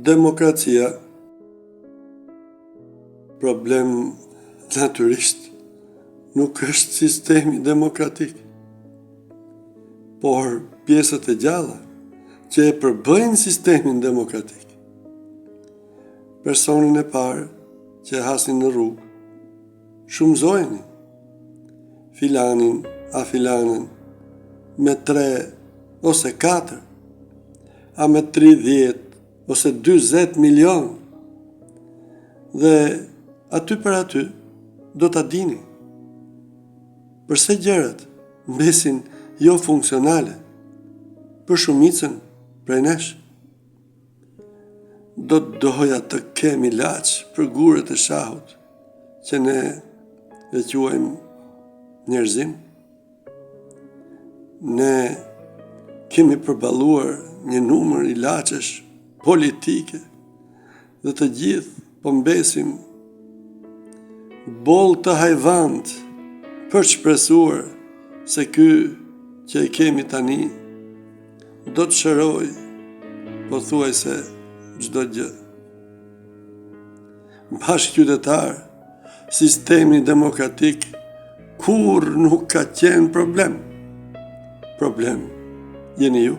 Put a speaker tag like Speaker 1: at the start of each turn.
Speaker 1: Demokracia, problem natyrisht, nuk është sistemi demokratik, por pjesët e gjalla që e përbëjnë sistemin demokratik. Personin e parë që hasin në rrugë, shumëzojnë filanin a filanën me 3 ose 4, a me 30 ose 40 milion. Dhe aty për aty do t'a dini përse gjërat mbesin jo funksionale për shumicën prej nesh. Do të doja të kemi ilaç për gurët e shahut që ne e quajmë njerëzim. Ne kemi përballuar një numër ilaçesh politike dhe të gjithë po mbesim boll të hajvant për shpresuar se ky që e kemi tani do të shëroj pothuajse çdo gjë. Bashkëqytetar, sistemi demokratik kur nuk ka qenë problem. Problem jeni ju.